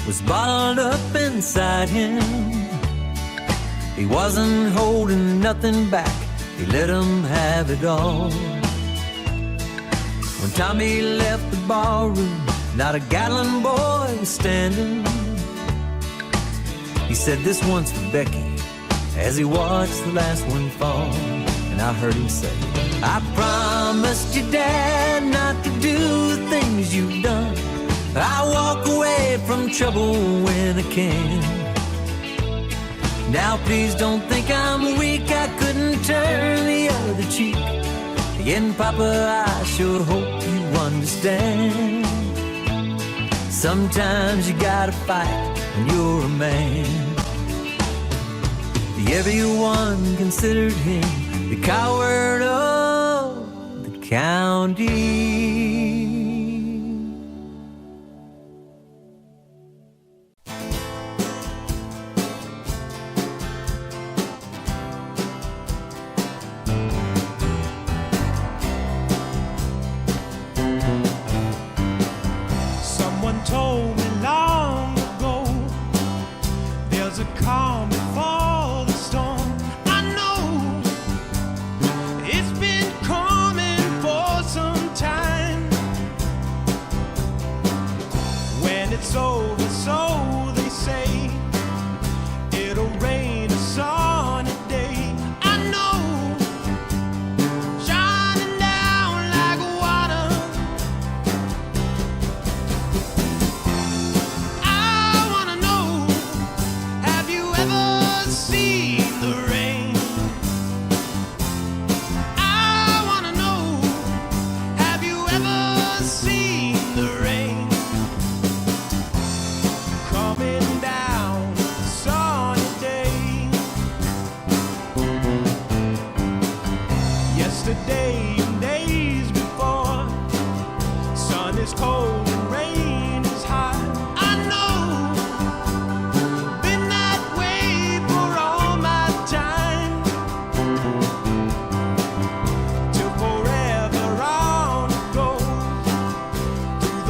was bottled up inside him. He wasn't holding nothing back, he let him have it all. When Tommy left the barroom, not a Gatlin boy was standing. He said, "This one's for Becky," as he watched the last one fall. And I heard him say, "I promised your dad not to do things you've done. I walk away from trouble when I can. Now please don't think I'm weak, I couldn't turn the other cheek. And Papa, I sure hope you understand. Sometimes you gotta fight when you're a man." Everyone considered him the coward of the county. Someone told me long ago, there's a calm before the storm. I know it's been coming for some time. When it's over, so they say, it'll rain a sunny day. I know, shining down like water. I wanna know, have you ever seen the rain? I wanna know, have you ever seen the rain?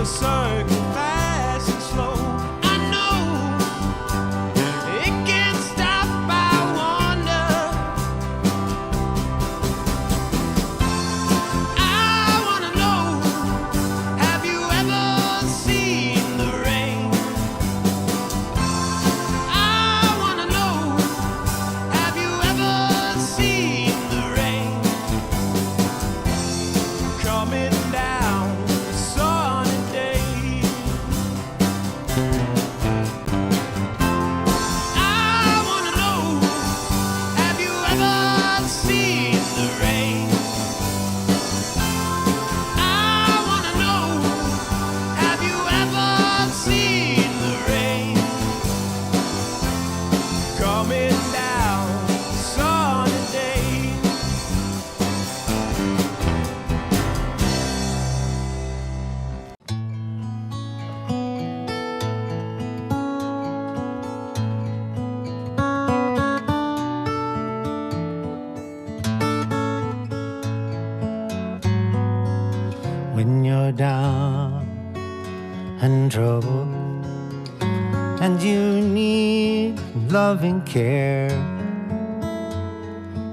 circle fast and slow. I know it can't stop. I wonder. I wanna know, have you ever seen the rain? I wanna know, have you ever seen the rain coming down a sunny day? I wanna know, have you ever seen the rain? I wanna know, have you ever seen the rain coming down a sunny day? When you're down and troubled and you need love and care,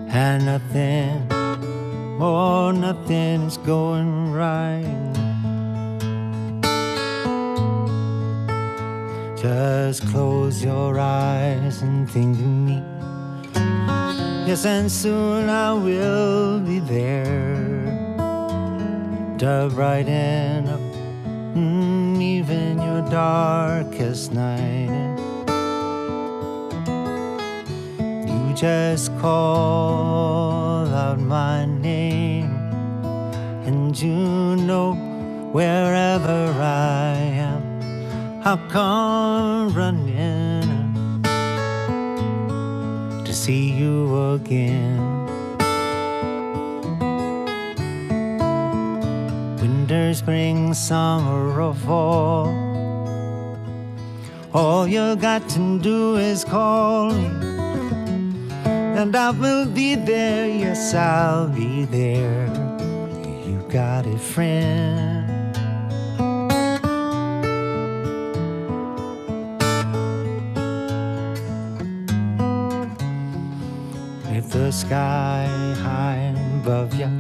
and nothing, oh, nothing is going right, just close your eyes and think of me. Yes, and soon I will be there to brighten up even your darkest night. You just call out my name, and you know wherever I am, I'll come running to see you again. Winter, spring, summer, or fall, all you got to do is call me, and I will be there. Yes, I'll be there. You got it, friend. If the sky high above you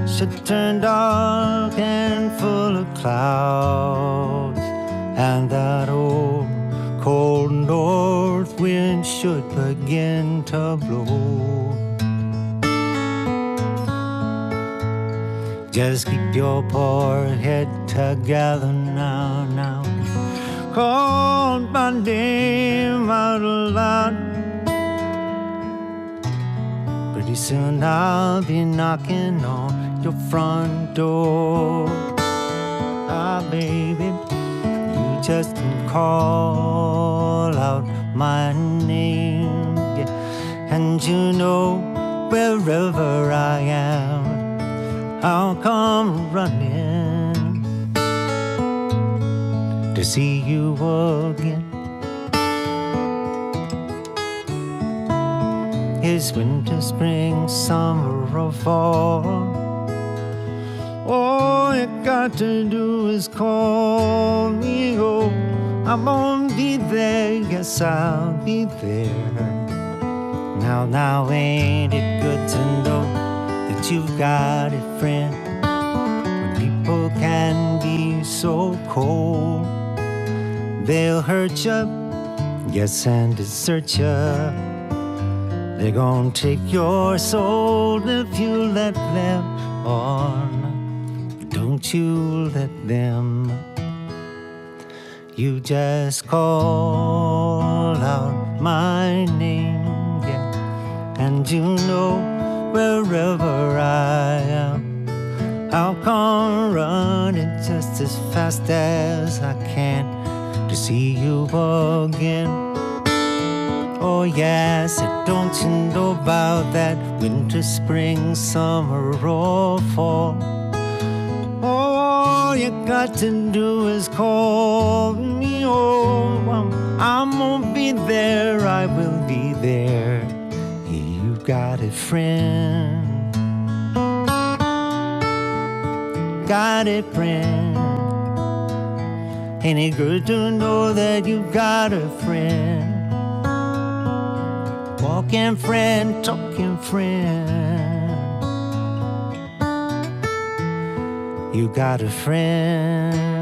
should turn dark and full of clouds, and that old cold north wind should begin to blow, just keep your poor head together now, now. Call my name out loud. Pretty soon I'll be knocking on your front door. Ah, baby, you just can call out my name, yeah. And you know wherever I am, I'll come running to see you again. It's winter, spring, summer, or fall, all you got to do is call me. Oh, I'm gonna be there. Yes, I'll be there. Now, ain't it good to know that you've got a friend? When people can be so cold, they'll hurt you, yes, and desert you. They're gonna take your soul if you let them on. Don't you let them. You just call out my name, yeah. And you know wherever I am, I'll come running just as fast as I can to see you again. Oh yes, don't you know about that winter, spring, summer, or fall? All you got to do is call me. Oh, I'm gonna be there. I will be there. You got it, friend. Got it, friend. Ain't it good to know that you got a friend? Walking friend, talking friend. You got a friend.